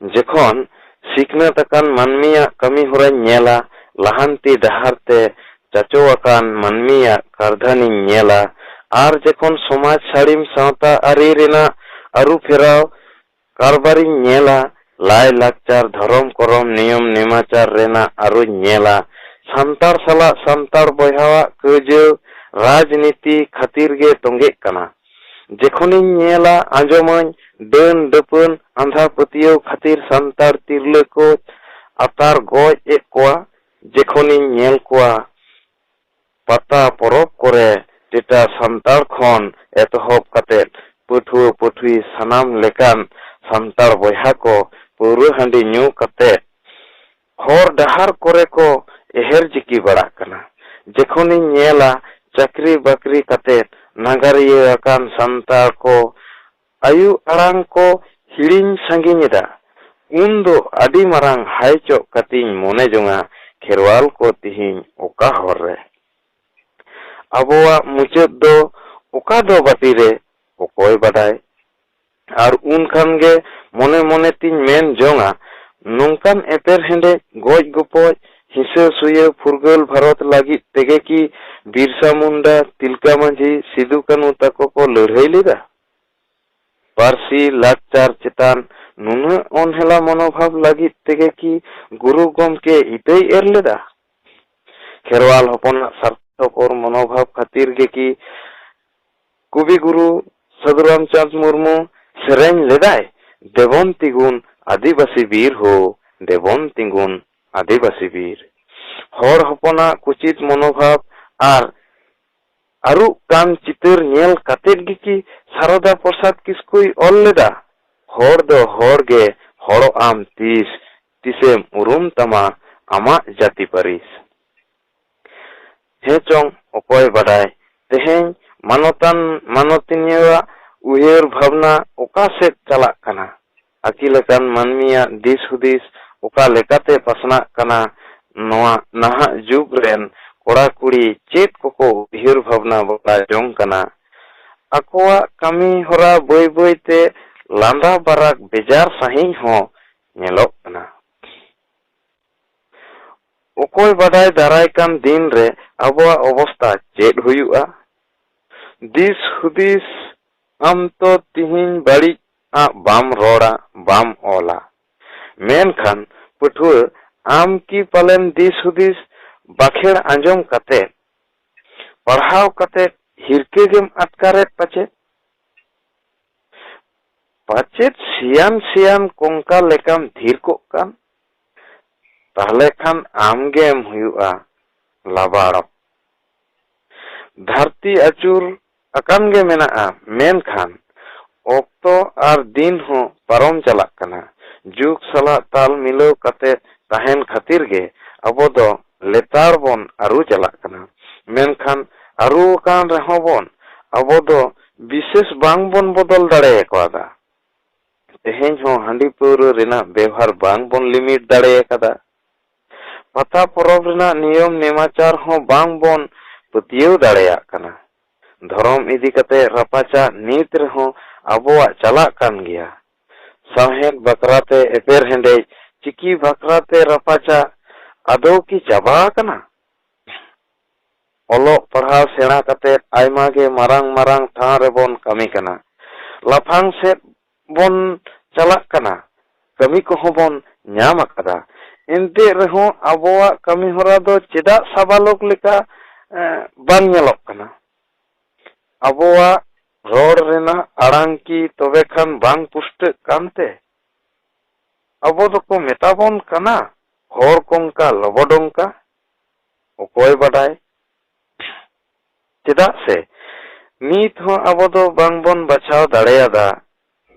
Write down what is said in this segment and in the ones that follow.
जेखन सिखनात अकान मानमिया कमी होरा नेला लाहांती डहारते चाचो अकान मानमिया कारधानी नेला आर जेखन समाज साड़ीम सावता आरी रेना आरु फेराव कारबारी नेला लाई लाकचार धरम करम नियम नेमाचार रेना आरु नेला सांतार साला सांतार बयहावा कजो राजनीति खातिर गे तोंगे कना जेखोनी नेला आंजोमन डन डपन आंधा पतियो खातिर सांतार तिरले को आतार गज ए कोआ जेखोनी नेल कोआ पता परब करे टेटा सांतार खन एतहब काते पठुआ पठुई सनाम लेकान सांतार बयहा को पौरु हांडी न्यू काते हर डहार करे को एहर जिकी बड़ा कना जेखोनी नेला चाकरी बाकरी काते नागारिया अकान सांतार को आयु आरांग को हिड़िंग संगिनेदा उन दो आदि मारांग हाइचो कतिंग मोने जोंगा खेरवाल को तिहिंग ओका हर रे अबोआ मुचाद दो ओका दो बातीरे ओकोय बादाय आर उन खान गे मोने मोने तिन मेन जोंगा नोंकान एपेर हेंडे गज गपoj हिसे सुये फुरगल भारत लागी तेगे की बिरसा मुंडा तिलका मांझी सिदु कानू ताको को लड़ाई लेदा पारसी लाकचार चेतान नुनु अनहेला मनोभाव लागी तेगे की गुरु गमके इतई एर लेदा खेरवाल हपना सार्थक मनोभाव खातिर गे की कवि गुरु साधुराम चंद मुर्मू सेरेन लेदाय देवन तिगुन आदिवासी वीर हो देवन तिगुन आदिवासी वीर हर हपना कुचित मनोभाव आर आरु कान चितर नेल कातेद गे की सारदा प्रसाद किसकुई ऑल लेदा हर दो हर गे हरो आम तीस तिसेम उरुम तमा आमा जाति परिस हे चोंग ओकोय बादाय तेहें मानतान मानतिनिया उहेर भावना ओका से चला कना अकिलकान मानमिया दिस हुदिस ओका लेकाते पसना कना नोआ नहा जुग रेन कोड़ा कुड़ी चेत कोको उहेर भावना बता जोंग कना अकोआ कमी होरा बय बयते लांदा बाराक बेजार साहिं हो नेलोक कना ओकोय बादाय दाराय कान दिन रे अबोआ अवस्था चेत हुयुआ दिस हुदिस आम तो तिहिन बड़ी बाम रोड़ा बाम ओला मेन खान पठुआ आम की पलेन दिस हुदिस बाखेड़ आंजम कते पढ़ाव कते हिरके गेम अटकारेत पचेत सियान सियान कोंका लेकाम धीर को कान ताहले खान आम गेम हुयुआ लाबाड़ो धरती अचूर अकान गे मेना मेन खान ओक्तो आर दिन हो पारम चलाक कना जुग सला ताल मिलो कते ताहेन खातिर गे अबो दो लेतार बोन आरु चलाक कना मेन खान आरु कान रहो बोन अबो दो विशेष बांग बोन बदल दाड़े कदा तेहें हो हांडी पौर रेना व्यवहार बांग बोन लिमिट दाड़े कदा पता परब रेना नियम नेमाचार हो बांग बोन पतियो दाड़े कना धर्म इदी कते रपाचा नीत रहो अबोआ चला कान गया साहेब बकराते एपेर हेंडे चिकी बकराते रपाचा आदो की चाबा कना ओलो पढ़ाव सेना कते आयमा गे मारांग मारांग ठा रेबोन कमी कना लाफांग से बोन चला कना कमी को बोन न्याम अकदा एंते रहो अबोआ कमी होरा दो चेदा साबालोक लेका बांग नेलोक कना अबोआ रोड रेना आड़ांग की तोबे खान बांग पुष्ट कानते अबो दो मेताबोन कना हर कोंका लबडोंका ओकोय बाडाय चेदा से नीत हो अबो दो बांग बोन बचाव दाड़ेयादा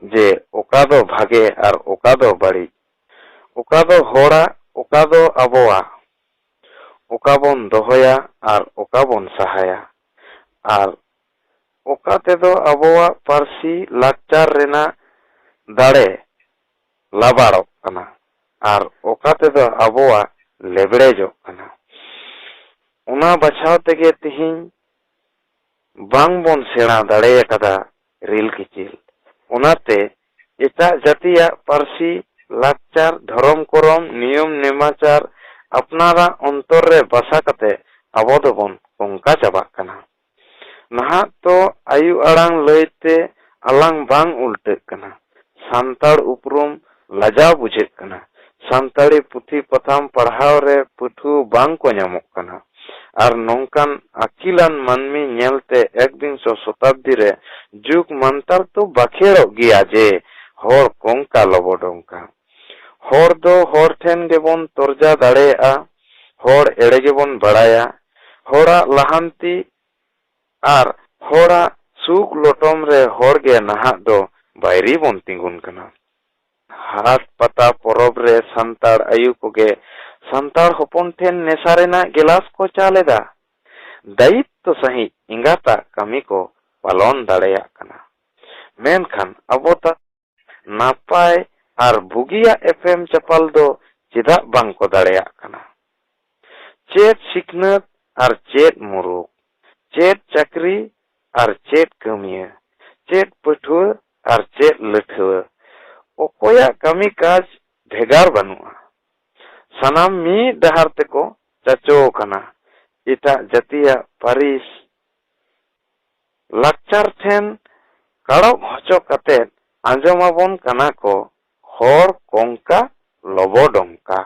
जे ओका दो भागे आर ओका दो बाड़ी ओका दो होड़ा ओका दो अबोआ ओका बोन दोहया आर ओका बोन सहाया आर ओका तेदो अबोआ पारसी लाकचार रेना दाड़े लाबाड़ो कना आर ओका तेदो अबोआ लेबड़ेजो कना उना बचाव तेगे तिहिं बांग बोन सेना दाड़े कदा रिल किचिल उनाते एटा जातिया पारसी लाकचार धर्म करम नियम नेमाचार अपनारा अंतर रे बसा कते अबो दोबन कोंका चाबाक कना नहा तो आयु आड़ांग लयते आलांग बांग उल्टे कना सांताड़ उपरुम लजाव बुझे कना सांताड़ी पुथी पथाम पढ़ाव रे पुठु बांग को ᱧᱟᱢᱚᱜ कना और नौकान अकिलान मनमी नेलते 21 शताब्दी रे जुग मंताल तो बाखेड़ो गिया जे होर कोंका लबोडोंका होर दो होर ठेन गेबोन तोरजा दाड़ेया होर एड़े गेबोन बड़ाया होरा लहांती आर होरा सुक लोटम रे होर गे नहा दो बायरी बोन तिंगुन कना हाट पता परब रे संताड़ आयु कोगे संताड़ होपन ठेन नेसारेना गिलास को चालेदा दायित्व सही इंगाता कमी को पालन दाड़ेया कना मेनखान अबो ता नापाय आर बुगिया एफएम चपाल दो चिदा बांग को दाड़ेया कना चेत सिखनत आर चेत मुरुक चेत चाकरी आर चेत कमिया चेत पठुआ आर चेत लठुआ ओकोया कमी काज भेगार बनुआ सनाम मी डहार तेको चाचो कना इटा जतिया पारिस लाकचार ठेन काड़ोक हचो कते आंजमाबोन कना को होर कोंका लबोडोंका।